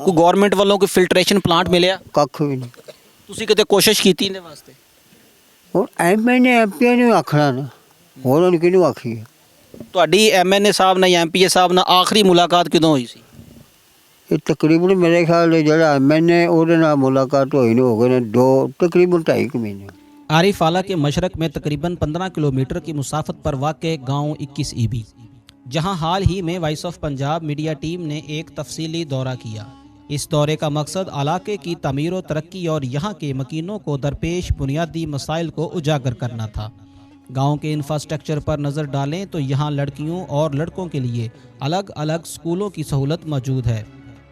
ਕੋਈ ਗਵਰਨਮੈਂਟ ਵੱਲੋਂ ਕੋਈ ਫਿਲਟਰੇਸ਼ਨ ਪਲਾਂਟ ਮਿਲਿਆ? ਕੱਖ ਵੀ ਨਹੀਂ। ਤੁਸੀਂ ਕਿਤੇ ਕੋਸ਼ਿਸ਼ ਕੀਤੀ ਇਹਦੇ ਵਾਸਤੇ? ਹੁਣ ਐਮਐਲਏ ਐਮਪੀ ਨੂੰ ਆਖਣਾ ਨਾ, ਹੋਰ ਉਹਨੂੰ ਕਿਹਨੂੰ ਆਖੀਏ। ਤੁਹਾਡੀ ਐਮਐਨਏ ਸਾਹਿਬ ਨਾਲ ਜਾਂ ਐਮਪੀਏ ਸਾਹਿਬ ਨਾਲ ਆਖਰੀ ਮੁਲਾਕਾਤ ਕਦੋਂ ਹੋਈ ਸੀ? ਇਹ ਤਕਰੀਬਨ ਮੇਰੇ ਖਿਆਲ ਨਾਲ ਜਿਹੜਾ ਐਮਐਲਏ ਉਹਦੇ ਨਾਲ ਮੁਲਾਕਾਤ ਹੋਈ ਨੂੰ ਹੋ गए ने तकरीबन 2.5 महीने। आरिफ आला के मशरक में तकरीबन 15 किलोमीटर की मुसाफत पर वाक़ गांव 21 ईबी, जहां हाल ही में voice of Punjab media team ने एक तफसीली दौरा किया। इस दौरे का मकसद इलाके की तमीर व तरक्की और यहाँ के मकीनों को दरपेश बुनियादी मसाइल को उजागर करना था। गांव के इंफ्रास्ट्रक्चर पर नज़र डालें तो यहाँ लड़कियों और लड़कों के लिए अलग अलग स्कूलों की सहूलत मौजूद है।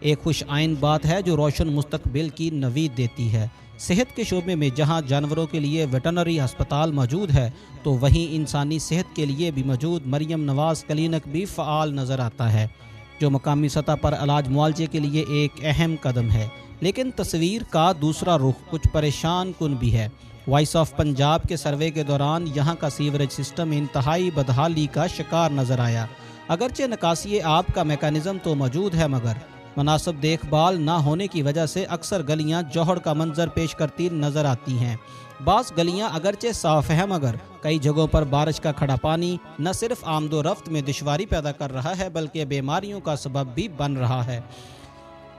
एक खुश आइन बात है जो रोशन मुस्तकबिल की नवीद देती है। सेहत के शोबे में जहां जानवरों के लिए वेटनरी अस्पताल मौजूद है तो वहीं इंसानी सेहत के लिए भी मौजूद मरियम नवाज़ क्लिनिक भी फ़ाल नज़र आता है, जो मकामी सतह पर इलाज मुआलजे के लिए एक अहम कदम है। लेकिन तस्वीर का दूसरा रुख कुछ परेशान कुन भी है। वॉइस ऑफ पंजाब के सर्वे के दौरान यहाँ का सीवरेज सिस्टम इंतहाई बदहाली का शिकार नज़र आया। अगरचे निकासी आब का मेकानिज़म तो मौजूद है, मगर मुनासिब देखभाल ना होने की वजह से अक्सर गलियां जौहर का मंजर पेश करती नज़र आती हैं। बास गलियां अगरचे साफ़ हैं, मगर कई जगहों पर बारिश का खड़ा पानी न सिर्फ आमदोरफ्त में दुश्वारी पैदा कर रहा है बल्कि बीमारियों का सबब भी बन रहा है।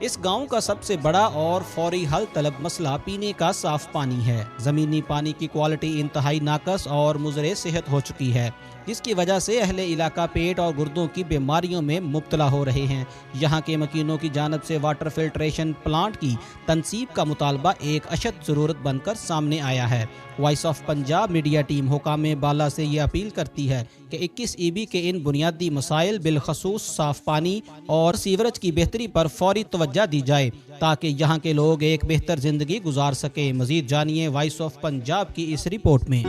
इस गांव का सबसे बड़ा और फौरी हल तलब मसला पीने का साफ पानी है। ज़मीनी पानी की क्वालिटी इंतहाई नाकस और मुज़रे सेहत हो चुकी है, जिसकी वजह से अहले इलाका पेट और गुर्दों की बीमारियों में मुब्तला हो रहे हैं। यहाँ के मकीनों की जानब से वाटर फिल्ट्रेशन प्लांट की तनसीब का मुतालबा एक अशद ज़रूरत बनकर सामने आया है। Voice of Punjab media team हुकाम बाला से ये अपील करती है कि 21 ईबी के इन बुनियादी मसाइल बिलखसूस साफ़ पानी और सीवरेज की बेहतरी पर फौरी तवज्जो दी जाए ताकि यहाँ के लोग एक बेहतर ज़िंदगी गुजार सकें। मज़ीद जानिए वॉइस ऑफ पंजाब की इस रिपोर्ट में।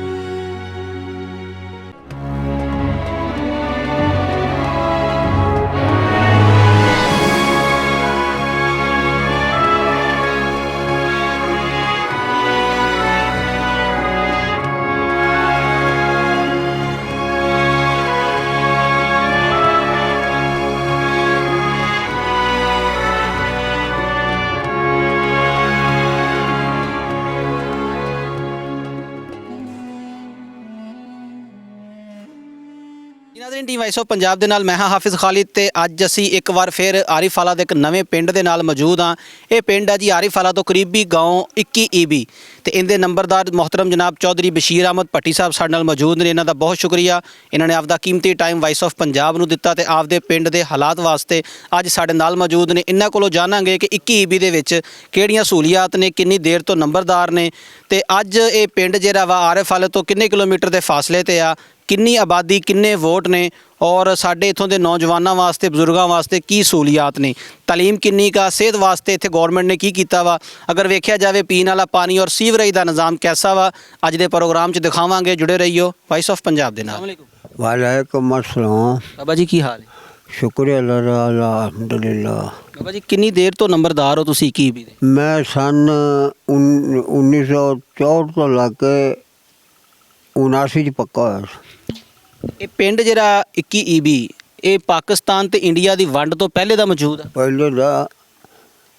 टीम वॉइस ऑफ पंजाब ਦੇ ਨਾਲ ਮੈਂ ਹਾਂ ਹਾਫਿਜ਼ ਖਾਲਿਦ ਤੇ ਅੱਜ ਅਸੀਂ ਇੱਕ ਵਾਰ ਫਿਰ ਆਰਿਫ ਆਲਾ ਦੇ ਇੱਕ ਨਵੇਂ ਪਿੰਡ ਦੇ ਨਾਲ ਮੌਜੂਦ ਹਾਂ। ਇਹ ਪਿੰਡ ਹੈ ਜੀ ਆਰਿਫ ਆਲਾ ਤੋਂ ਕਰੀਬੀ ਗਾਉਂ 21 ਈਬੀ ਤੇ ਇਹਦੇ ਨੰਬਰਦਾਰ ਮੁਹਤਰਮ ਜਨਾਬ ਚੌਧਰੀ ਬਸ਼ੀਰ ਅਹਿਮਦ ਭੱਟੀ ਸਾਹਿਬ ਸਾਡੇ ਨਾਲ ਮੌਜੂਦ ਨੇ। ਇਹਨਾਂ ਦਾ ਬਹੁਤ ਸ਼ੁਕਰੀਆ, ਇਹਨਾਂ ਨੇ ਆਪਦਾ ਕੀਮਤੀ ਟਾਈਮ ਵੌਇਸ ਆਫ ਪੰਜਾਬ ਨੂੰ ਦਿੱਤਾ ਤੇ ਆਪਦੇ ਪਿੰਡ ਦੇ ਹਾਲਾਤ ਵਾਸਤੇ ਅੱਜ ਸਾਡੇ ਨਾਲ ਮੌਜੂਦ ਨੇ। ਇਹਨਾਂ ਕੋਲੋਂ ਜਾਣਾਂਗੇ ਕਿ 21 ਈਬੀ ਦੇ ਵਿੱਚ ਕਿਹੜੀਆਂ ਸਹੂਲੀਅਤ ਨੇ, ਕਿੰਨੀ ਦੇਰ ਤੋਂ ਨੰਬਰਦਾਰ ਨੇ ਤੇ ਅੱਜ ਇਹ ਪਿੰਡ ਜਿਹੜਾ ਵਾ ਆਰਿਫ ਆਲੇ ਤੋਂ ਕਿੰਨੇ ਕਿਲੋਮੀਟਰ ਦੇ ਫਾਸਲੇ ਤੇ ਆ, किन्नी आबादी किन्ने वोट ने और साढ़े इतों के नौजवानों वास्ते बजुर्गों वास्ते की सहूलियात ने, तलीम किन्नी का, सेहत वास्ते इत्थे गौरमेंट ने की कीता वा, अगर वेख्या जाए पीने वाला पानी और सीवरेज का निज़ाम कैसा वा, अज दे प्रोग्राम च दिखावांगे। जुड़े रहियो वॉइस ऑफ पंजाब दे नाल। वालेकुम अस्सलाम। बाबा जी की हाल है? शुक्रिया अल्लाह अल्हम्दुलिल्लाह। बाबा जी किन्नी देर तो नंबरदार हो तुसीं 21 ईबी दे? मैं सन 1964 तो लग के 79 पक्का होया। ਇਹ ਪਿੰਡ ਜਿਹੜਾ 21 ਈਬੀ ਇਹ ਪਾਕਿਸਤਾਨ ਤੇ ਇੰਡੀਆ ਦੀ ਵੰਡ ਤੋਂ ਪਹਿਲੇ ਦਾ ਮੌਜੂਦ ਹੈ? पहले दा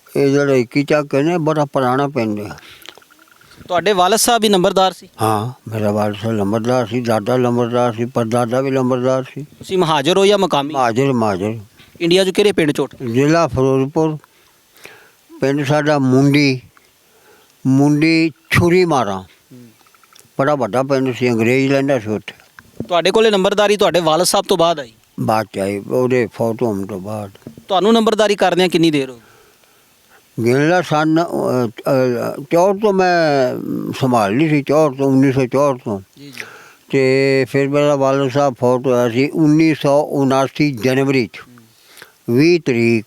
ये जरा 21 ਚੱਕ ने बड़ा पुराना पिंड है। ਤੁਹਾਡੇ ਵਾਲਦ ਸਾਹਿਬ ਵੀ ਨੰਬਰਦਾਰ ਸੀ? हाँ मेरा वालद लंबरदार सी, दादा लंबरदार सी, परदादा भी लंबरदार सी। ਤੁਸੀਂ ਮਹਾਜਰ ਹੋ ਜਾਂ ਮਕਾਮੀ? महाजर महाजर। ਇੰਡੀਆ 'ਚ ਕਿਹੜੇ ਪਿੰਡ ਚੋਂ? ਜ਼ਿਲ੍ਹਾ ਫਿਰੋਜ਼ਪੁਰ। ਪਿੰਡ ਸਾਡਾ ਮੁੰਡੀ ਛੁਰੀ ਮਾਰਾ, ਬੜਾ ਵੱਡਾ ਪਿੰਡ ਸੀ, ਅੰਗਰੇਜ਼ ਲੈਂਦਾ ਸੀ ਉੱਥੇ। ਤੁਹਾਡੇ ਕੋਲੇ ਨੰਬਰਦਾਰੀ ਤੁਹਾਡੇ ਵਾਲਦ ਸਾਹਿਬ ਤੋਂ ਬਾਅਦ ਆਈ? ਬਾਅਦ 'ਚ ਆਈ, ਉਹਦੇ ਫੌਤ ਹੋਣ ਤੋਂ ਬਾਅਦ। ਤੁਹਾਨੂੰ ਨੰਬਰਦਾਰੀ ਕਰਦਿਆਂ ਕਿੰਨੀ ਦੇਰ ਹੋ ਗਈ? ਗਿਣਲਾ ਸਨ 64 ਤੋਂ ਮੈਂ ਸੰਭਾਲ ਲਈ ਸੀ, 64 ਤੋਂ 1964 ਤੋਂ। ਜੀ ਜੀ। ਅਤੇ ਫਿਰ ਮੇਰਾ ਵਾਲਦ ਸਾਹਿਬ ਫੌਤ ਹੋਇਆ ਸੀ 1979 ਜਨਵਰੀ 'ਚ 20 ਤਰੀਕ,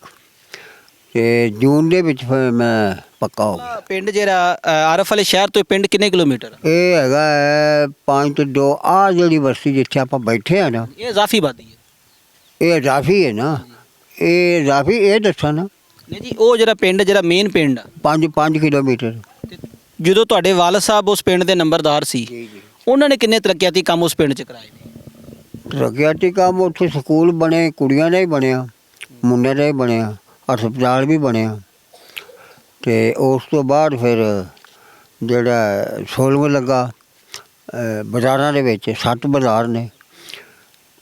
ਅਤੇ ਜੂਨ ਦੇ ਵਿੱਚ ਫਿਰ ਮੈਂ ਪੱਕਾ ਹੋ ਗਿਆ। ਪਿੰਡ ਜਿਹੜਾ ਆਰਿਫ ਵਾਲੇ ਸ਼ਹਿਰ ਤੋਂ ਇਹ ਪਿੰਡ ਕਿੰਨੇ ਕਿਲੋਮੀਟਰ? ਇਹ ਹੈਗਾ 5 ਤੋਂ 2। ਆਹ ਜਿਹੜੀ ਬਸਤੀ ਜਿੱਥੇ ਆਪਾਂ ਬੈਠੇ ਆ ਨਾ, ਇਹ ਇਜ਼ਾਫੀ ਆਬਾਦੀ ਹੈ? ਇਹ ਇਜ਼ਾਫੀ ਹੈ ਨਾ, ਇਹ ਇਜ਼ਾਫੀ ਇਹ ਦੱਸਾਂ ਨਾ। ਨਹੀਂ ਜੀ, ਉਹ ਜਿਹੜਾ ਪਿੰਡ ਜਿਹੜਾ ਮੇਨ ਪਿੰਡ ਆ 5 ਕਿਲੋਮੀਟਰ। ਜਦੋਂ ਤੁਹਾਡੇ ਵਾਲਦ ਸਾਹਿਬ ਉਸ ਪਿੰਡ ਦੇ ਨੰਬਰਦਾਰ ਸੀ, ਉਹਨਾਂ ਨੇ ਕਿੰਨੇ ਤਰੱਕੀਆਤੀ ਕੰਮ ਉਸ ਪਿੰਡ 'ਚ ਕਰਾਏ ਨੇ? ਤਰੱਕੀਆਤੀ ਕੰਮ ਉੱਥੇ ਸਕੂਲ ਬਣੇ, ਕੁੜੀਆਂ ਦਾ ਹੀ ਬਣਿਆ, ਮੁੰਡਿਆਂ ਦਾ ਹੀ ਬਣਿਆ, ਹਸਪਤਾਲ ਵੀ ਬਣਿਆ। ਤੇ ਉਸ ਤੋਂ ਬਾਅਦ ਫਿਰ ਜਿਹੜਾ 16ਵਾਂ ਲੱਗਾ ਬਾਜ਼ਾਰਾਂ ਦੇ ਵਿੱਚ 7 ਬਾਜ਼ਾਰ ਨੇ,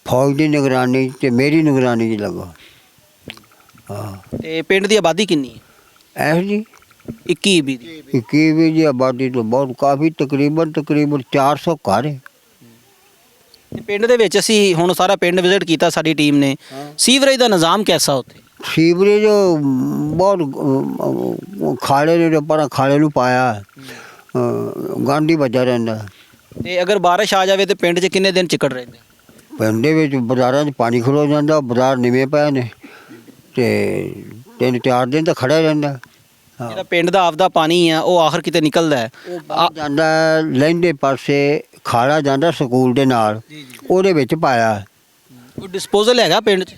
ਫੌਜ ਦੀ ਨਿਗਰਾਨੀ ਤੇ ਮੇਰੀ ਨਿਗਰਾਨੀ 'ਚ ਲੱਗਾ। ਹਾਂ। ਤੇ ਪਿੰਡ ਦੀ ਆਬਾਦੀ ਕਿੰਨੀ ਹੈ? ਐਸ ਜੀ 21 ਈਬੀ ਦੀ। 21ਵੀਂ ਦੀ ਆਬਾਦੀ ਤੋਂ ਬਹੁਤ ਕਾਫੀ, ਤਕਰੀਬਨ 400 ਘਰ ਹੈ। ਤੇ ਪਿੰਡ ਦੇ ਵਿੱਚ ਅਸੀਂ ਹੁਣ ਸਾਰਾ ਪਿੰਡ ਵਿਜ਼ਿਟ ਕੀਤਾ ਸਾਡੀ ਟੀਮ ਨੇ। ਸੀਵਰੇਜ ਦਾ ਨਿਜ਼ਾਮ ਕੈਸਾ ਉੱਥੇ? ਸੀਵਰੇਜ ਬਹੁਤ ਖਾਲੇ ਨੇ, ਪਰ ਖਾਲੇ ਨੂੰ ਪਾਇਆ ਗੰਦ ਹੀ ਵੱਜਾ ਰਹਿੰਦਾ। ਤੇ ਅਗਰ ਬਾਰਿਸ਼ ਆ ਜਾਵੇ ਤੇ ਪਿੰਡ 'ਚ ਕਿੰਨੇ ਦਿਨ ਚਿੱਕੜ ਰਹਿੰਦੇ? ਪਿੰਡ ਦੇ ਵਿੱਚ ਬਾਜ਼ਾਰਾਂ 'ਚ ਪਾਣੀ ਖਲੋ ਜਾਂਦਾ, ਬਾਜ਼ਾਰ ਨਿਵੇਂ ਪਏ ਨੇ ਤੇ 3-4 ਦਿਨ ਤਾਂ ਖੜਾ ਰਹਿੰਦਾ। ਜਿਹੜਾ ਪਿੰਡ ਦਾ ਆਪਦਾ ਪਾਣੀ ਆ ਉਹ ਆਖਰ ਕਿਤੇ ਨਿਕਲਦਾ ਹੈ। ਜਾਂਦਾ ਲਹਿੰਦੇ ਪਾਸੇ ਖਾਲਾ ਜਾਂਦਾ ਸਕੂਲ ਦੇ ਨਾਲ, ਉਹਦੇ ਵਿੱਚ ਪਾਇਆ। ਕੋਈ ਡਿਸਪੋਜ਼ਲ ਹੈਗਾ ਪਿੰਡ 'ਚ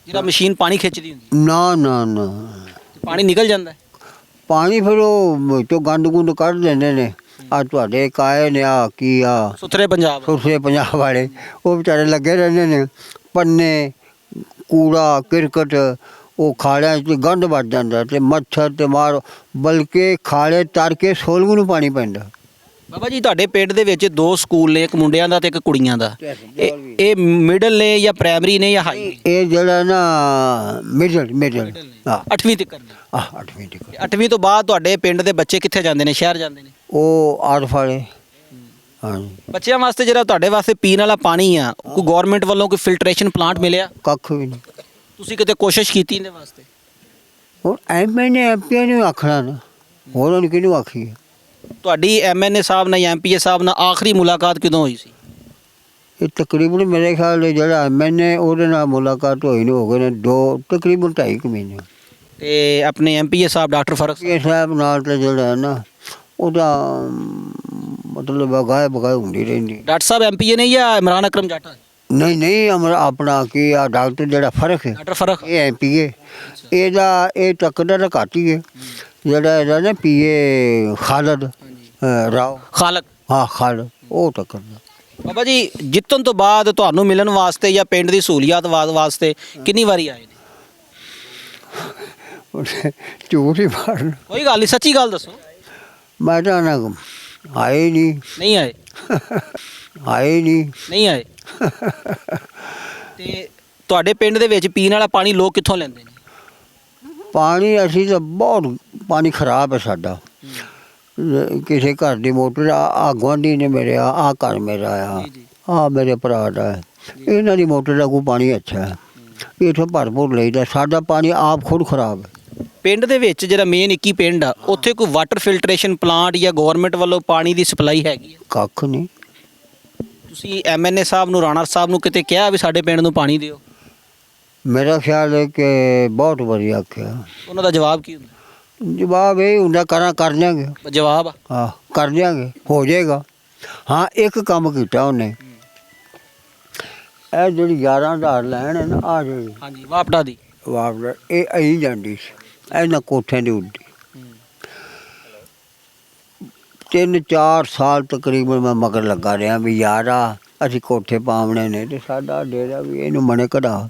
ਜਿਹੜਾ ਮਸ਼ੀਨ ਪਾਣੀ ਖਿੱਚਦੀ ਹੁੰਦੀ? ਨਾ ਨਾ ਨਾ, ਪਾਣੀ ਨਿਕਲ ਜਾਂਦਾ? ਪਾਣੀ ਫਿਰ ਉਹ ਤੋਂ ਗੰਦ ਗੁੰਦ ਕੱਢ ਦਿੰਦੇ ਨੇ। ਆ ਤੁਹਾਡੇ ਕਾਏ ਨੇ ਆ ਕੀ ਆ ਸੁਥਰੇ ਪੰਜਾਬ। ਸੁਥਰੇ ਪੰਜਾਬ ਵਾਲੇ ਉਹ ਵਿਚਾਰੇ ਲੱਗੇ ਰਹਿੰਦੇ ਨੇ, ਪੰਨੇ ਕੂੜਾ ਕਿਰਕਟ ਉਹ ਖਾਲਿਆਂ 'ਚ ਗੰਦ ਵੱਜ ਜਾਂਦਾ ਤੇ ਮੱਛਰ ਤੇ ਮਾਰ, ਬਲਕਿ ਖਾਲੇ ਤਰ ਕੇ 16 ਨੂੰ ਪਾਣੀ ਪੈਂਦਾ। ਬਾਬਾ ਜੀ ਤੁਹਾਡੇ ਪਿੰਡ ਦੇ ਵਿੱਚ 2 ਸਕੂਲ ਨੇ, ਇੱਕ ਮੁੰਡਿਆਂ ਦਾ ਤੇ ਇੱਕ ਕੁੜੀਆਂ ਦਾ। ਇਹ ਮਿਡਲ ਨੇ ਜਾਂ ਪ੍ਰਾਇਮਰੀ ਨੇ ਜਾਂ ਹਾਈ? ਇਹ ਜਿਹੜਾ ਨਾ ਮਿਡਲ ਹਾਂ 8ਵੀਂ ਤੱਕ ਨੇ। 8ਵੀਂ ਤੱਕ। 8ਵੀਂ ਤੋਂ ਬਾਅਦ ਤੁਹਾਡੇ ਪਿੰਡ ਦੇ ਬੱਚੇ ਕਿੱਥੇ ਜਾਂਦੇ ਨੇ? ਸ਼ਹਿਰ ਜਾਂਦੇ ਨੇ? ਉਹ ਆਰਫ ਵਾਲੇ। ਹਾਂਜੀ। ਬੱਚਿਆਂ ਵਾਸਤੇ ਜਿਹੜਾ ਤੁਹਾਡੇ ਵਾਸਤੇ ਪੀਣ ਵਾਲਾ ਪਾਣੀ ਆ, ਕੋਈ ਗਵਰਨਮੈਂਟ ਵੱਲੋਂ ਕੋਈ ਫਿਲਟਰੇਸ਼ਨ ਪਲਾਂਟ ਮਿਲਿਆ? ਕੱਖ ਵੀ ਨਹੀਂ। ਤੁਸੀਂ ਕਿਤੇ ਕੋਸ਼ਿਸ਼ ਕੀਤੀ ਇਹਦੇ ਵਾਸਤੇ? ਹੁਣ ਐਮਐਨਏ ਐਮਪੀ ਨੂੰ ਆਖਣਾ ਨਾ, ਹੋਰ ਉਹਨੂੰ ਕਿਹਨੂੰ ਆਖੀਏ? ਤੁਹਾਡੀ ਐਮਐਨਏ ਸਾਹਿਬ ਨਾਲ ਜਾਂ ਐਮਪੀਏ ਸਾਹਿਬ ਨਾਲ ਆਖਰੀ ਮੁਲਾਕਾਤ ਕਦੋਂ ਹੋਈ ਸੀ? ਇਹ ਤਕਰੀਬਨ ਮੇਰੇ ਖਿਆਲ ਨਾਲ ਜਿਹੜਾ ਐਮਐਨਏ ਉਹਦੇ ਨਾਲ ਮੁਲਾਕਾਤ ਹੋਈ ਨੂੰ ਹੋ ਗਏ ਨੇ ਤਕਰੀਬਨ 2.5 ਮਹੀਨੇ। ਤੇ ਆਪਣੇ ਐਮਪੀਏ ਸਾਹਿਬ ਡਾਕਟਰ ਫਰਕ ਸਾਹਿਬ? ਇਹ ਸਾਹਿਬ ਨਾਲ ਤਾਂ ਜਿਹੜਾ ਹੈ ਨਾ ਉਹਦਾ ਮਤਲਬ ਬਗਾਏ ਹੁੰਦੀ ਰਹਿੰਦੀ। ਡਾਕਟਰ ਸਾਹਿਬ ਐਮਪੀਏ ਨੇ ਜਾਂ ਇਮਰਾਨ ਅਕਰਮ ਜਾਟਾ? ਨਹੀਂ ਆਪਣਾ ਕੀ ਆ ਡਾਕਟਰ ਜਿਹੜਾ ਫਰਕ ਹੈ, ਡਾਕਟਰ ਫਰਕ। ਇਹ ਐਮਪੀਏ ਇਹ ਟੱਕਦਾ ਤਾਂ ਘੱਟ ਹੀ ਹੈ। ਜਿਹੜਾ ਇਹਦਾ ਨਾ ਪੀਏ ਖਾਲਦ ਰਾਓ ਖਾਲਕ। ਹਾਂ ਖਾਲਦ, ਉਹ ਟੱਕਰਦਾ। ਬਾਬਾ ਜੀ ਜਿੱਤਣ ਤੋਂ ਬਾਅਦ ਤੁਹਾਨੂੰ ਮਿਲਣ ਵਾਸਤੇ ਜਾਂ ਪਿੰਡ ਦੀ ਸਹੂਲੀਅਤ ਵਾਸਤੇ ਕਿੰਨੀ ਵਾਰੀ ਆਏ ਨੇ? ਝੂਠ ਹੀ ਮਾਰਨ। ਕੋਈ ਗੱਲ ਨਹੀਂ, ਸੱਚੀ ਗੱਲ ਦੱਸੋ। ਮੈਂ ਤਾਂ ਨਾ ਆਏ ਨਹੀਂ। ਨਹੀਂ ਆਏ? ਆਏ ਨਹੀਂ ਆਏ। ਤੇ ਤੁਹਾਡੇ ਪਿੰਡ ਦੇ ਵਿੱਚ ਪੀਣ ਵਾਲਾ ਪਾਣੀ ਲੋਕ ਕਿੱਥੋਂ ਲੈਂਦੇ ਨੇ? ਪਾਣੀ ਅਸੀਂ ਤਾਂ ਬਹੁਤ ਪਾਣੀ ਖਰਾਬ ਹੈ ਸਾਡਾ। ਕਿਸੇ ਘਰ ਦੀ ਮੋਟਰ ਆ ਗੁਆਂਢੀ ਨੇ ਮੇਰੇ ਆ ਘਰ ਮੇਰਾ ਆ ਮੇਰੇ ਭਰਾ ਦਾ, ਇਹਨਾਂ ਦੀ ਮੋਟਰ ਦਾ ਕੋਈ ਪਾਣੀ ਅੱਛਾ ਹੈ, ਇੱਥੋਂ ਭਰਪੂਰ ਲਈਦਾ। ਸਾਡਾ ਪਾਣੀ ਆਪ ਖੁਦ ਖਰਾਬ ਹੈ। ਪਿੰਡ ਦੇ ਵਿੱਚ ਜਿਹੜਾ ਮੇਨ 21 ਪਿੰਡ ਆ, ਉੱਥੇ ਕੋਈ ਵਾਟਰ ਫਿਲਟਰੇਸ਼ਨ ਪਲਾਂਟ ਜਾਂ ਗਵਰਨਮੈਂਟ ਵੱਲੋਂ ਪਾਣੀ ਦੀ ਸਪਲਾਈ ਹੈਗੀ ਹੈ? ਕੱਖ ਨਹੀਂ। ਤੁਸੀਂ ਐਮਐਨਏ ਸਾਹਿਬ ਨੂੰ, ਰਾਣਾ ਸਾਹਿਬ ਨੂੰ ਕਿਤੇ ਕਿਹਾ ਵੀ ਸਾਡੇ ਪਿੰਡ ਨੂੰ ਪਾਣੀ ਦਿਓ? ਮੇਰਾ ਖਿਆਲ ਹੈ ਕਿ ਬਹੁਤ ਵਧੀਆ ਆਖਿਆ। ਉਹਨਾਂ ਦਾ ਜਵਾਬ ਕੀ ਹੁੰਦਾ? ਜਵਾਬ ਇਹ ਹੁੰਦਾ ਕਰ ਦਿਆਂਗੇ। ਜਵਾਬ? ਹਾਂ ਕਰ ਦਿਆਂਗੇ, ਹੋ ਜਾਏਗਾ। ਹਾਂ ਇੱਕ ਕੰਮ ਕੀਤਾ ਉਹਨੇ, ਇਹ ਜਿਹੜੀ 11,000 ਲੈਣ ਹੈ ਨਾ, ਆ ਜਿਹੜੀ ਹਾਂਜੀ ਵਾਪਡਾ ਦੀ ਵਾਪਸ ਇਹ ਅਹੀਂ ਜਾਂਦੀ ਸੀ ਇਹਨਾਂ ਕੋਠਿਆਂ ਦੀ ਉੱਡੀ। 3-4 ਸਾਲ ਤਕਰੀਬਨ ਮੈਂ ਮਗਰ ਲੱਗਾ ਰਿਹਾ ਵੀ ਯਾਰ ਅਸੀਂ ਕੋਠੇ ਪਾਵਣੇ ਨੇ ਤੇ ਸਾਡਾ ਡੇਰਾ ਵੀ ਇਹਨੂੰ ਮਨੇ ਕਢਾ।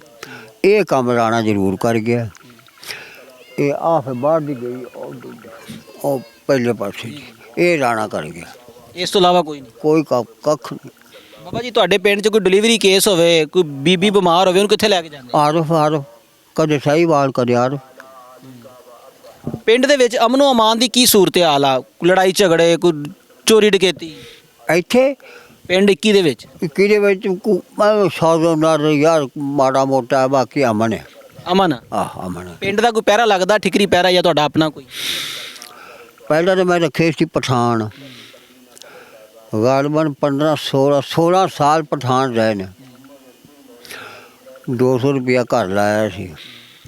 ਇਹ ਕੰਮ ਰਾਣਾ ਜ਼ਰੂਰ ਕਰ ਗਿਆ। ਇਹ ਆ ਫਿਰ ਬਾਹਰ ਦੀ ਗਈ ਉਹ ਪਹਿਲੇ ਪਾਸੇ ਜੀ, ਇਹ ਰਾਣਾ ਕਰ ਗਿਆ। ਇਸ ਤੋਂ ਇਲਾਵਾ ਕੋਈ ਨਹੀਂ? ਕੋਈ ਕੱਖ ਨਹੀਂ। ਬਾਬਾ ਜੀ ਤੁਹਾਡੇ ਪਿੰਡ 'ਚ ਕੋਈ ਡਿਲੀਵਰੀ ਕੇਸ ਹੋਵੇ, ਕੋਈ ਬੀਬੀ ਬਿਮਾਰ ਹੋਵੇ, ਉਹਨੂੰ ਕਿੱਥੇ ਲੈ ਕੇ ਜਾਂਦੇ? ਆਰਫ ਕਦੇ ਸਾਹੀਵਾਲ ਕਦੇ ਆਰਫ। ਪਿੰਡ ਦੇ ਵਿੱਚ ਅਮਨੋ ਅਮਾਨ ਦੀ ਕੀ ਸੂਰਤ ਹਾਲ ਆ? ਲੜਾਈ ਝਗੜੇ, ਕੋਈ ਚੋਰੀ ਡਕੈਤੀ ਇੱਥੇ ਪਿੰਡ 21 ਦੇ ਵਿੱਚ? ਕਿਹਦੇ ਵਿੱਚ ਸੌਦਾਰ ਯਾਰ ਮਾੜਾ ਮੋਟਾ, ਬਾਕੀ ਅਮਨ ਹੈ। ਅਮਨ? ਅਮਨ। ਪਿੰਡ ਦਾ ਕੋਈ ਪਹਿਰਾ ਲੱਗਦਾ, ਠਿਕਰੀ ਪਹਿਰਾ, ਜਾਂ ਤੁਹਾਡਾ ਆਪਣਾ ਕੋਈ? ਪਹਿਲਾਂ ਤਾਂ ਮੈਂ ਰੱਖੇ ਸੀ ਪਠਾਨ, ਗਾਲਬਨ 15-16 ਸਾਲ ਪਠਾਨ ਰਹੇ ਨੇ। 200 ਰੁਪਇਆ ਘਰ ਲਾਇਆ ਸੀ।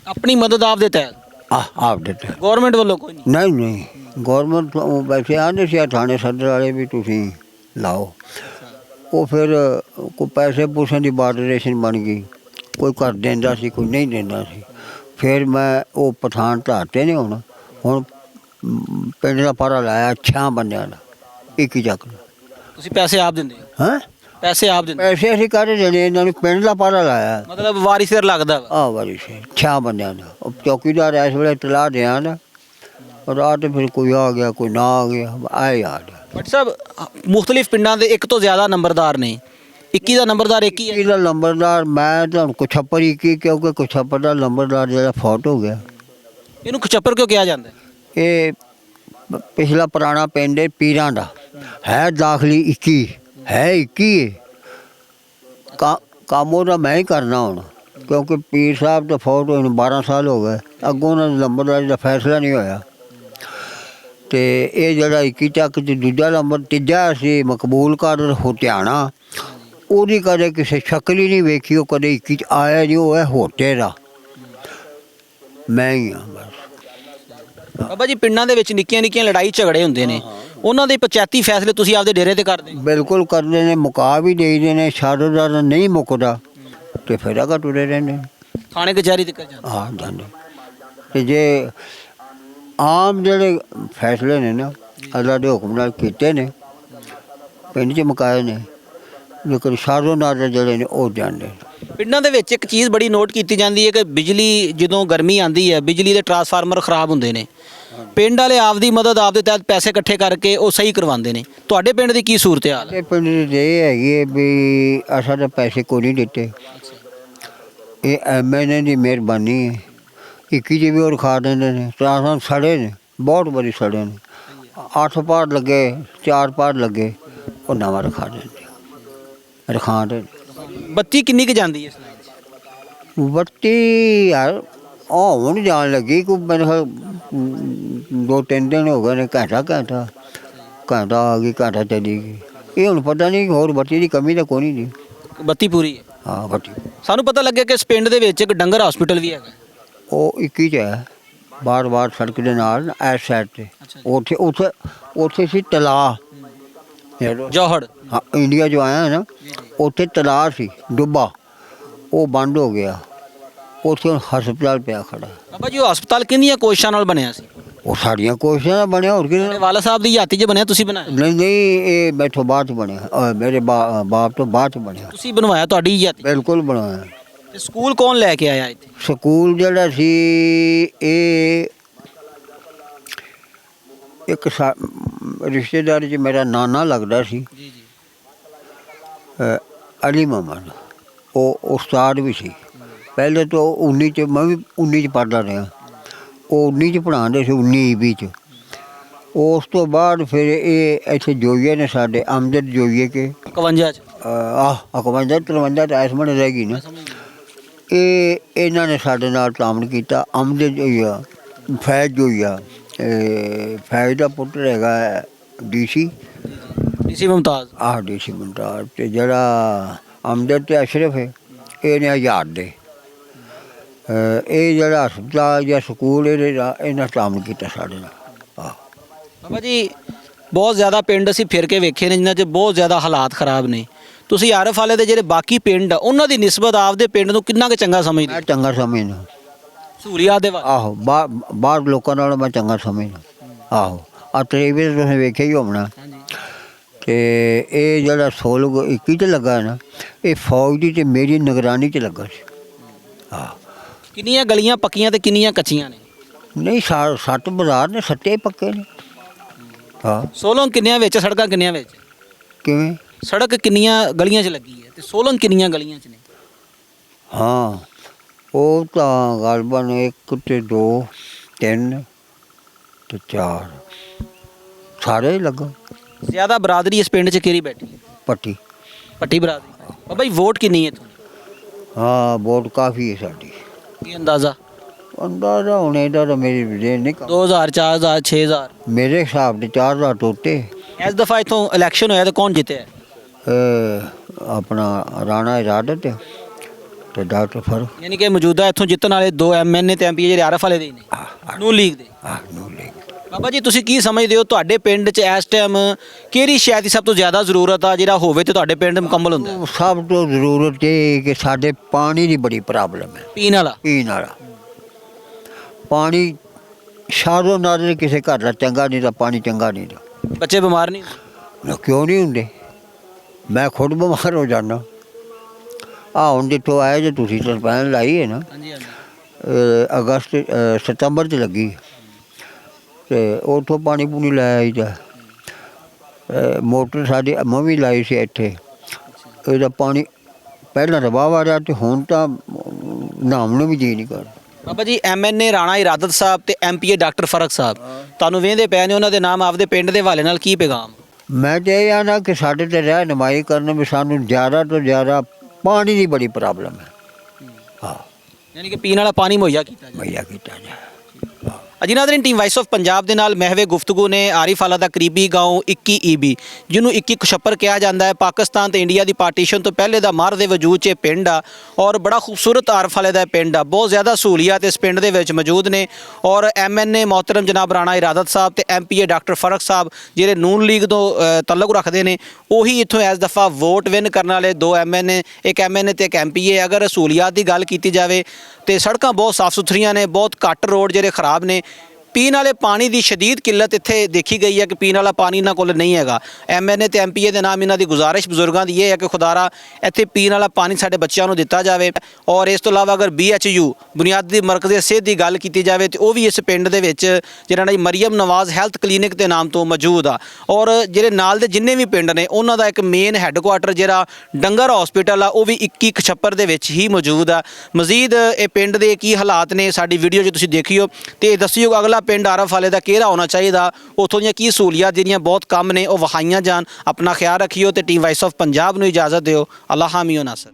ਆਪਣੀ ਮਦਦ ਆਪ ਦੇ ਤਹਿਤ? ਆਪ ਦੇ ਤਹਿਤ। ਗਵਰਨਮੈਂਟ ਵੱਲੋਂ ਕੋਈ ਨਹੀਂ? ਨਹੀਂ ਗੌਰਮੈਂਟ ਵੈਸੇ ਆਉਂਦੇ ਸੀ ਥਾਣੇ ਸਦਰ ਵਾਲੇ ਵੀ ਤੁਸੀਂ ਲਾਓ। ਉਹ ਫਿਰ ਕੋਈ ਪੈਸੇ ਪੂਸਿਆਂ ਦੀ ਬਾਰਡਰੇਸ਼ਨ ਬਣ ਗਈ, ਕੋਈ ਘਰ ਦਿੰਦਾ ਸੀ, ਕੋਈ ਨਹੀਂ ਦਿੰਦਾ ਸੀ। ਫਿਰ ਮੈਂ ਉਹ ਪਠਾਨ ਢਾਤੇ ਨੇ। ਹੁਣ ਪਿੰਡ ਦਾ ਪਾਰਾ ਲਾਇਆ 6 ਬੰਦਿਆਂ ਦਾ, ਇੱਕ ਹੀ ਚੱਕ। ਤੁਸੀਂ ਪੈਸੇ ਆਪ ਦਿੰਦੇ ਹੋ? ਹੈਂ ਪੈਸੇ ਆਪ ਦਿੰਦੇ? ਪੈਸੇ ਅਸੀਂ ਕਾਹਦੇ ਦੇਣੇ, ਇਹਨਾਂ ਨੂੰ ਪਿੰਡ ਦਾ ਪਾਰਾ ਲਾਇਆ। ਮਤਲਬ ਵਾਰੀ ਸਿਰ ਲੱਗਦਾ ਵਾ? ਵਾਰੀ ਸਿਰ 6 ਬੰਦਿਆਂ ਦਾ। ਉਹ ਚੌਕੀਦਾਰ ਇਸ ਵੇਲੇ ਤਲਾਹ ਦਿਆਂ ਦਾ ਰਾਤ ਫਿਰ ਕੋਈ ਆ ਗਿਆ ਕੋਈ ਨਾ ਆ ਗਿਆ ਆਏ ਆ ਗਿਆ। ਬਟ ਸਾਹਿਬ ਮੁxtਲਿਫ ਪਿੰਡਾਂ ਦੇ ਇੱਕ ਤੋਂ ਜ਼ਿਆਦਾ ਨੰਬਰਦਾਰ ਨੇ, 21 ਦਾ ਨੰਬਰਦਾਰ ਇੱਕ ਹੀ ਹੈ। ਇਹਦਾ ਨੰਬਰਦਾਰ ਮੈਂ ਤੁਹਾਨੂੰ ਕੁਛੱਪਰ ਹੀ ਕੀ, ਕਿਉਂਕਿ ਕੁਛੱਪਰ ਦਾ ਨੰਬਰਦਾਰ ਜਿਹੜਾ ਫੌਟ ਹੋ ਗਿਆ। ਇਹਨੂੰ ਖਚੱਪਰ ਕਿਉਂ ਕਿਹਾ ਜਾਂਦਾ ਹੈ? ਇਹ ਪਿਛਲਾ ਪੁਰਾਣਾ ਪਿੰਡ ਹੈ ਪੀਰਾਂ ਦਾ, ਹੈ ਦਾਖਲੀ 21 ਹੈ 21 ਕੰਮ ਉਹਦਾ ਮੈਂ ਹੀ ਕਰਨਾ ਹੁਣ, ਕਿਉਂਕਿ ਪੀਰ ਸਾਹਿਬ ਦਾ ਫੌਟ ਹੋਏ ਨੂੰ 12 ਸਾਲ ਹੋ ਗਏ, ਅੱਗੋਂ ਉਹਨਾਂ ਦਾ ਨੰਬਰਦਾਰੀ ਦਾ ਫੈਸਲਾ ਨਹੀਂ ਹੋਇਆ। ਤੇ ਇਹ ਜਿਹੜਾ 21 ਚੱਕ ਤੇ ਦੂਜਾ ਨੰਬਰ ਤੀਜਾ ਸੀ ਮਕਬੂਲ ਕਰ ਹੁਟਿਆਣਾ, ਉਹਦੀ ਕਦੇ ਕਿਸੇ ਸ਼ਕਲ ਹੀ ਨਹੀਂ ਵੇਖੀ, ਉਹ ਕਦੇ 21 ਚ ਆਇਆ ਨਹੀਂ, ਉਹ ਹੈ ਹੋਟੇ ਦਾ, ਮੈਂ ਹੀ ਹਾਂ ਬਸ। ਬਾਬਾ ਜੀ ਪਿੰਡਾਂ ਦੇ ਵਿੱਚ ਨਿੱਕੀਆਂ ਨਿੱਕੀਆਂ ਲੜਾਈ ਝਗੜੇ ਹੁੰਦੇ ਨੇ, ਉਹਨਾਂ ਦੇ ਪੰਚਾਇਤੀ ਫੈਸਲੇ ਤੁਸੀਂ ਆਪਦੇ ਡੇਰੇ ਤੇ ਕਰਦੇ? ਬਿਲਕੁਲ ਕਰਦੇ ਨੇ, ਮੁਕਾ ਵੀ ਦੇਈਦੇ ਨੇ, ਸ਼ਾਦਦਾਰ ਨਹੀਂ ਮੁੱਕਦਾ ਤੇ ਫਿਰ ਅਗਾ ਟੁਰੇ ਰਹਿੰਦੇ ਨੇ, ਥਾਣੇ ਕਚਹਿਰੀ ਤੱਕ ਜਾਂਦੇ? ਆ ਜਾਂਦੇ। ਤੇ ਜੇ ਆਮ ਜਿਹੜੇ ਫੈਸਲੇ ਨੇ ਨਾ ਅੱਲਾ ਦੇ ਹੁਕਮ ਨਾਲ ਕੀਤੇ ਨੇ, ਪਿੰਡ 'ਚ ਮੁਕਾਏ ਨੇ, ਲੇਕਿਨ ਸ਼ਾਦਦਾਰ ਜਿਹੜੇ ਨੇ ਉਹ ਜਾਂਦੇ। ਪਿੰਡਾਂ ਦੇ ਵਿੱਚ ਇੱਕ ਚੀਜ਼ ਬੜੀ ਨੋਟ ਕੀਤੀ ਜਾਂਦੀ ਹੈ ਕਿ ਬਿਜਲੀ ਜਦੋਂ ਗਰਮੀ ਆਉਂਦੀ ਹੈ, ਬਿਜਲੀ ਦੇ ਟਰਾਂਸਫਾਰਮਰ ਖਰਾਬ ਹੁੰਦੇ ਨੇ, ਪਿੰਡ ਵਾਲੇ ਆਪਦੀ ਮਦਦ ਆਪਦੇ ਤਹਿਤ ਪੈਸੇ ਇਕੱਠੇ ਕਰਕੇ ਉਹ ਸਹੀ ਕਰਵਾਉਂਦੇ ਨੇ। ਤੁਹਾਡੇ ਪਿੰਡ ਦੀ ਕੀ ਸੂਰਤ ਹਾਲ ਹੈ? ਇਹ ਪਿੰਡ ਦੀ ਇਹ ਹੈਗੀ ਹੈ ਵੀ ਅਸਾਂ ਤਾਂ ਪੈਸੇ ਕੋਈ ਨਹੀਂ ਦਿੱਤੇ, ਇਹ MNA ਦੀ ਮਿਹਰਬਾਨੀ ਹੈ। 21 ਜੀ ਵੀ ਉਹ ਰਖਾ ਦਿੰਦੇ ਨੇ, ਟਰਾਂਸਫਾਰਮਰ ਸੜੇ ਨੇ, ਬਹੁਤ ਬੜੀ ਸੜੇ ਨੇ, 8 ਪਾਰ ਲੱਗੇ 4 ਪਾਰ ਲੱਗੇ, ਉਹ ਨਵਾਂ ਰਖਾ ਦਿੰਦੇ ਰਖਾ ਦੇ। ਬੱਤੀ ਕਿੰਨੀ ਕੁ ਜਾਂਦੀ ਹੈ ਇਸ ਲਾਈਨ 'ਚ? ਬੱਤੀ ਯਾਰ ਉਹ ਹੁਣ ਜਾਣ ਲੱਗੀ, ਕੋਈ ਮੇਰੇ ਖਿਆਲ 2-3 ਦਿਨ ਹੋ ਗਏ ਨੇ, ਘੰਟਾ ਆ ਗਈ, ਘੰਟਾ ਚਲੀ ਗਈ। ਇਹ ਹੁਣ ਪਤਾ ਨਹੀਂ ਹੋਰ ਬੱਤੀ ਦੀ ਕਮੀ ਤਾਂ ਕੋਈ ਨਹੀਂ। ਬੱਤੀ ਪੂਰੀ ਹੈ? ਹਾਂ ਬੱਤੀ। ਸਾਨੂੰ ਪਤਾ ਲੱਗਿਆ ਕਿ ਇਸ ਪਿੰਡ ਦੇ ਵਿੱਚ ਇੱਕ ਡੰਗਰ ਹਸਪੀਟਲ ਵੀ ਹੈਗਾ। ਉਹ 21 ਚ ਹੈ, ਬਾਰ ਸੜਕ ਦੇ ਨਾਲ ਇਸ ਸਾਈਡ ਤੇ। ਉੱਥੇ ਸੀ ਤਲਾਅ ਜੌਹੜ, ਹਾਂ ਇੰਡੀਆ ਜੋ ਆਇਆ ਨਾ, ਉੱਥੇ ਤਲਾਅ ਸੀ ਡੁੱਬਾ, ਉਹ ਬੰਦ ਹੋ ਗਿਆ, ਉੱਥੇ ਹੁਣ ਹਸਪਤਾਲ ਪਿਆ ਖੜਾ। ਬਾਬਾ ਜੀ ਉਹ ਹਸਪਤਾਲ ਕਿੰਨੀਆਂ ਕੋਸ਼ਿਸ਼ਾਂ ਨਾਲ ਬਣਿਆ ਸੀ? ਉਹ ਸਾਡੀਆਂ ਕੋਸ਼ਿਸ਼ਾਂ ਨਾਲ ਬਣਿਆ, ਹੋਰ ਤੁਹਾਡੇ ਵਾਲਾ ਸਾਹਿਬ ਦੀ ਹੱਥ 'ਚ ਬਣਿਆ, ਤੁਸੀਂ ਬਣਾਇਆ? ਨਹੀਂ ਇਹ ਮੈਥੋਂ ਬਾਅਦ 'ਚ ਬਣਿਆ, ਮੇਰੇ ਬਾਪ ਤੋਂ ਬਾਅਦ 'ਚ ਬਣਿਆ। ਤੁਸੀਂ ਬਣਵਾਇਆ, ਤੁਹਾਡੀ ਹੱਥ? ਬਿਲਕੁਲ ਬਣਾਇਆ। ਤੇ ਸਕੂਲ ਕੌਣ ਲੈ ਕੇ ਆਇਆ ਇੱਥੇ? ਸਕੂਲ ਜਿਹੜਾ ਸੀ ਇਹ ਇੱਕ ਰਿਸ਼ਤੇਦਾਰੀ 'ਚ ਮੇਰਾ ਨਾਨਾ ਲੱਗਦਾ ਸੀ, ਜੀ ਜੀ, ਅਲੀ ਮੁਹੰਮਦ, ਉਹ ਉਸਤਾਦ ਵੀ ਸੀ। ਪਹਿਲੇ ਤੋਂ 19 ਚ ਮੈਂ ਵੀ 19 ਚ ਪੜ੍ਹਦਾ ਰਿਹਾ, ਉਹ 19 ਚ ਪੜ੍ਹਾਉਂਦੇ ਸੀ, 19 ਚ। ਉਸ ਤੋਂ ਬਾਅਦ ਫਿਰ ਇਹ ਇੱਥੇ ਜੋਈਏ ਨੇ ਸਾਡੇ, ਅਮਜਦ ਜੋਈਏ ਕੇ 51 ਚ 51 ਤਾਂ ਇਸ ਮਹੀਨੇ ਰਹਿ ਗਈ ਨਾ। ਇਹਨਾਂ ਨੇ ਸਾਡੇ ਨਾਲ ਤਾਮਣ ਕੀਤਾ। ਅਮਜਦ ਜੋਈਆ, ਫੈਜ਼ ਜੋਈਆ, ਫੈਜ਼ ਦਾ ਪੁੱਤਰ ਹੈਗਾ DC ਮੁਮਤਾਜ਼, DC ਮੁਮਤਾਜ਼, ਅਤੇ ਜਿਹੜਾ ਅਮਜਦ ਤੇ ਅਸ਼ਰਫ ਹੈ ਇਹ ਨੇ ਆਜ਼ਾਦ ਦੇ। ਇਹ ਜਿਹੜਾ ਹਸਪਤਾਲ ਜਾਂ ਸਕੂਲ ਇਹਨਾਂ ਤਾਮਣ ਕੀਤਾ ਸਾਡੇ ਨਾਲ। ਬਾਬਾ ਜੀ ਬਹੁਤ ਜ਼ਿਆਦਾ ਪਿੰਡ ਅਸੀਂ ਫਿਰ ਕੇ ਵੇਖੇ ਨੇ ਜਿਨ੍ਹਾਂ 'ਚ ਬਹੁਤ ਜ਼ਿਆਦਾ ਹਾਲਾਤ ਖਰਾਬ ਨੇ। ਤੁਸੀਂ ਆਰਫ ਵਾਲੇ ਦੇ ਜਿਹੜੇ ਬਾਕੀ ਪਿੰਡ ਉਹਨਾਂ ਦੀ ਨਿਸਬਤ ਆਪਦੇ ਪਿੰਡ ਨੂੰ ਕਿੰਨਾ ਕੁ ਚੰਗਾ ਸਮਝਦੇ? ਮੈਂ ਚੰਗਾ ਸਮਝਦਾ। ਸਹੂਲੀਅਤ ਦੇ ਬਾਰੇ? ਆਹੋ, ਬਾਹਰ ਲੋਕਾਂ ਨਾਲ ਮੈਂ ਚੰਗਾ ਸਮਝਦਾ। ਆਹੋ, ਆ ਟੀਵੀ ਤੇ ਤੁਸੀਂ ਵੇਖਿਆ ਹੀ ਹੋਣਾ। ਅਤੇ ਇਹ ਜਿਹੜਾ 16-21 'ਚ ਲੱਗਾ ਨਾ, ਇਹ ਫੌਜ ਦੀ ਅਤੇ ਮੇਰੀ ਨਿਗਰਾਨੀ 'ਚ ਲੱਗਾ ਸੀ। ਹਾਂ। ਕਿੰਨੀਆਂ ਗਲੀਆਂ ਪੱਕੀਆਂ ਤੇ ਕਿੰਨੀਆਂ ਕੱਚੀਆਂ ਨੇ? ਨਹੀਂ 7 ਬਾਜ਼ਾਰ ਨੇ, 7 ਪੱਕੇ ਨੇ। ਹਾਂ। 16 ਕਿੰਨਿਆਂ ਵਿੱਚ, ਸੜਕਾਂ ਕਿੰਨਿਆਂ ਵਿੱਚ? ਕਿਵੇਂ? ਸੜਕ ਕਿੰਨੀਆਂ ਗਲੀਆਂ 'ਚ ਲੱਗੀ ਹੈ ਤੇ 16 ਕਿੰਨੀਆਂ ਗਲੀਆਂ 'ਚ ਨੇ? ਹਾਂ, ਉਹ ਤਾਂ ਗਲਬਨ 1 ਤੇ 2 3 ਤੇ 4 ਸਾਰੇ ਹੀ ਲੱਗਾ। ਜ਼ਿਆਦਾ ਬਰਾਦਰੀ ਇਸ ਪਿੰਡ 'ਚ ਕਿਹੜੀ ਬੈਠੀ ਹੈ? ਪੱਟੀ ਬਰਾਦਰੀ। ਬਾਬਾ ਜੀ ਵੋਟ ਕਿੰਨੀ ਹੈ ਤੁਹਾਨੂੰ? ਹਾਂ, ਵੋਟ ਕਾਫੀ ਹੈ ਸਾਡੀ। ਕੀ ਅੰਦਾਜ਼ਾ ਹੁਣ ਇਹਦਾ ਤਾਂ ਮੇਰੀ ਨਹੀਂ, 2000 4000 6000? ਮੇਰੇ ਹਿਸਾਬ ਦੇ 4000 ਟੋਟੇ। ਇਸ ਦਫਾ ਇੱਥੋਂ ਇਲੈਕਸ਼ਨ ਹੋਇਆ ਤੇ ਕੌਣ ਜਿੱਤਿਆ? ਆਪਣਾ ਰਾਣਾ ਇਰਾਦਤ ਤੇ ਡਾਕਟਰ ਫਾਰੂਕ। ਯਾਨੀ ਕਿ ਮੌਜੂਦਾ ਇੱਥੋਂ ਜਿੱਤਣ ਵਾਲੇ 2 MNA ਤੇ MP ਜਿਹੜੇ ਆਰਫ ਵਾਲੇ ਦੇ ਨੇ, ਨੂਨ ਲੀਗ ਦੇ। ਨੂਨ ਲੀਗ। ਬਾਬਾ ਜੀ ਤੁਸੀਂ ਕੀ ਸਮਝਦੇ ਹੋ ਤੁਹਾਡੇ ਪਿੰਡ 'ਚ ਇਸ ਟਾਈਮ ਕਿਹੜੀ ਸ਼ੈ ਦੀ ਸਭ ਤੋਂ ਜ਼ਿਆਦਾ ਜ਼ਰੂਰਤ ਆ, ਜਿਹੜਾ ਹੋਵੇ ਤੇ ਤੁਹਾਡੇ ਪਿੰਡ ਮੁਕੰਮਲ ਹੁੰਦਾ? ਸਭ ਤੋਂ ਜ਼ਰੂਰਤ ਇਹ ਕਿ ਸਾਡੇ ਪਾਣੀ ਦੀ ਬੜੀ ਪ੍ਰੋਬਲਮ ਹੈ। ਪੀਣ ਵਾਲਾ ਪਾਣੀ ਸ਼ਾਰੋ ਨਾਲੇ ਕਿਸੇ ਘਰ ਦਾ ਚੰਗਾ ਨਹੀਂ, ਦਾ ਪਾਣੀ ਚੰਗਾ ਨਹੀਂ ਦਾ। ਬੱਚੇ ਬਿਮਾਰ ਨਹੀਂ? ਕਿਉਂ ਨਹੀਂ ਹੁੰਦੇ? ਮੈਂ ਖੁਦ ਬਿਮਾਰ ਹੋ ਜਾਂਦਾ। ਹੁਣ ਜਿੱਥੋਂ ਆਏ ਜੇ ਤੁਸੀਂ ਤਰਪਾਲ ਲਾਈ ਹੈ ਨਾ, ਹਾਂਜੀ ਹਾਂਜੀ, ਅਗਸਤ ਸਤੰਬਰ 'ਚ ਲੱਗੀ। ਤੇ ਉੱਥੋਂ ਪਾਣੀ ਪੂਣੀ ਲੈ ਆਈਦਾ। ਮੋਟਰ ਸਾਡੀ ਮੈਂ ਵੀ ਲਾਈ ਸੀ ਇੱਥੇ, ਇਹਦਾ ਪਾਣੀ ਪਹਿਲਾਂ ਤਾਂ ਵਾਹ ਰਿਹਾ ਤੇ ਹੁਣ ਤਾਂ ਨਹਾਉਣ ਨੂੰ ਵੀ ਜੀ ਨਹੀਂ ਕਰਦਾ। ਬਾਬਾ ਜੀ MNA ਰਾਣਾ ਇਰਾਦਤ ਸਾਹਿਬ ਤੇ MPA ਡਾਕਟਰ ਫਰਕ ਸਾਹਿਬ ਤੁਹਾਨੂੰ ਵੇਂਦੇ ਪਏ ਨੇ, ਉਹਨਾਂ ਦੇ ਨਾਮ ਆਪਦੇ ਪਿੰਡ ਦੇ ਹਵਾਲੇ ਨਾਲ ਕੀ ਪੈਗਾਮ? ਮੈਂ ਤਾਂ ਇਹ ਆਨਾ ਕਿ ਸਾਡੇ ਤੇ ਰਹਿਨੁਮਾਈ ਕਰਨ ਵੀ ਸਾਨੂੰ ਜ਼ਿਆਦਾ ਤੋਂ ਜ਼ਿਆਦਾ ਪਾਣੀ ਦੀ ਬੜੀ ਪ੍ਰੋਬਲਮ ਹੈ। ਹਾਂ, ਯਾਨੀ ਕਿ ਪੀਣ ਵਾਲਾ ਪਾਣੀ ਮੁਹੱਈਆ ਕੀਤਾ ਜਾਵੇ। ਮੁਹੱਈਆ ਕੀਤਾ ਜਾਏ। ਜੀ Nazreen, team vice of Punjab ਦੇ ਨਾਲ ਮਹਿਵੇ ਗੁਫ਼ਤਗੂ ਨੇ ਆਰਿਫ ਆਲਾ ਦਾ ਕਰੀਬੀ ਗਾਉਂ 21 EB, ਜਿਹਨੂੰ 21 ਖੁਸ਼ੱਪਰ ਕਿਹਾ ਜਾਂਦਾ ਹੈ। ਪਾਕਿਸਤਾਨ ਤੇ ਇੰਡੀਆ ਦੀ ਪਾਰਟੀਸ਼ਨ ਤੋਂ ਪਹਿਲੇ ਦਾ ਮਾਰ ਦੇ ਵਜੂਦ 'ਚ ਇਹ ਪਿੰਡ ਆ ਔਰ ਬੜਾ ਖੂਬਸੂਰਤ ਆਰਿਫ ਆਲੇ ਦਾ ਪਿੰਡ ਆ। ਬਹੁਤ ਜ਼ਿਆਦਾ ਸਹੂਲੀਅਤ ਇਸ ਪਿੰਡ ਦੇ ਵਿੱਚ ਮੌਜੂਦ ਨੇ ਔਰ MNA ਮੁਹਤਰਮ ਜਨਾਬ ਰਾਣਾ ਇਰਾਦਤ ਸਾਹਿਬ ਤੇ MPA ਡਾਕਟਰ ਫਰਕ ਸਾਹਿਬ ਜਿਹੜੇ ਨੂਨ ਲੀਗ ਤੋਂ ਤਾਲੁਕ ਰੱਖਦੇ ਨੇ, ਉਹੀ ਇੱਥੋਂ ਇਸ ਦਫਾ ਵੋਟ ਵਿਨ ਕਰਨ ਵਾਲੇ 2 MNA, ਇੱਕ MNA ਤੇ ਇੱਕ MPA। ਅਗਰ ਸਹੂਲੀਅਤ ਦੀ ਗੱਲ ਕੀਤੀ ਜਾਵੇ ਤੇ ਸੜਕਾਂ ਬਹੁਤ ਸਾਫ਼ ਸੁਥਰੀਆਂ ਨੇ, ਬਹੁਤ ਘੱਟ ਰੋਡ ਜਿਹੜੇ ਖਰਾਬ ਨੇ। ਪੀਣ ਵਾਲੇ ਪਾਣੀ ਦੀ ਸ਼ਦੀਦ ਕਿੱਲਤ ਇੱਥੇ ਦੇਖੀ ਗਈ ਹੈ ਕਿ ਪੀਣ ਵਾਲਾ ਪਾਣੀ ਇਹਨਾਂ ਕੋਲ ਨਹੀਂ ਹੈਗਾ। MNA ਤੇ MPA ਦੇ ਨਾਮ ਇਹਨਾਂ ਦੀ ਗੁਜ਼ਾਰਿਸ਼ ਬਜ਼ੁਰਗਾਂ ਦੀ ਇਹ ਹੈ ਕਿ ਖੁਦਾਰਾ ਇੱਥੇ ਪੀਣ ਵਾਲਾ ਪਾਣੀ ਸਾਡੇ ਬੱਚਿਆਂ ਨੂੰ ਦਿੱਤਾ ਜਾਵੇ। ਔਰ ਇਸ ਤੋਂ ਇਲਾਵਾ ਅਗਰ BHU ਬੁਨਿਆਦੀ ਮਰਕਜ਼ੇ ਸਿਹਤ ਦੀ ਗੱਲ ਕੀਤੀ ਜਾਵੇ ਤੇ ਉਹ ਵੀ ਇਸ ਪਿੰਡ ਦੇ ਵਿੱਚ ਜਿਹੜਾ ਨਾ ਮਰੀਮ ਨਵਾਜ਼ ਹੈਲਥ ਕਲੀਨਿਕ ਦੇ ਨਾਮ ਤੋਂ ਮੌਜੂਦ ਆ। ਔਰ ਜਿਹੜੇ ਨਾਲ ਦੇ ਜਿੰਨੇ ਵੀ ਪਿੰਡ ਨੇ ਉਹਨਾਂ ਦਾ ਇੱਕ ਮੇਨ ਹੈੱਡਕੁਆਟਰ ਜਿਹੜਾ ਡੰਗਰ ਹਸਪੀਟਲ ਆ ਉਹ ਵੀ 21 ਖਛੱਪਰ ਦੇ ਵਿੱਚ ਹੀ ਮੌਜੂਦ ਆ। ਮਜ਼ੀਦ ਇਹ ਪਿੰਡ ਦੇ ਕੀ ਹਾਲਾਤ ਨੇ ਸਾਡੀ ਵੀਡੀਓ 'ਚ ਤੁਸੀਂ ਦੇਖਿਓ ਤੇ ਦੱਸਿਓ ਅਗਲਾ ਪਿੰਡ ਆਰਿਫ ਵਾਲੇ ਦਾ ਕਿਹੜਾ ਹੋਣਾ ਚਾਹੀਦਾ, ਉੱਥੋਂ ਦੀਆਂ ਕੀ ਸਹੂਲੀਅਤ ਜਿਹੜੀਆਂ ਬਹੁਤ ਕੰਮ ਨੇ ਉਹ ਵਿਖਾਈਆਂ ਜਾਣ। ਆਪਣਾ ਖਿਆਲ ਰੱਖਿਓ ਤੇ ਟੀਮ ਵਾਇਸ ਆਫ ਪੰਜਾਬ ਨੂੰ ਇਜਾਜ਼ਤ ਦਿਓ। ਅੱਲਾ ਹਾਮੀ ਨਾਸਰ।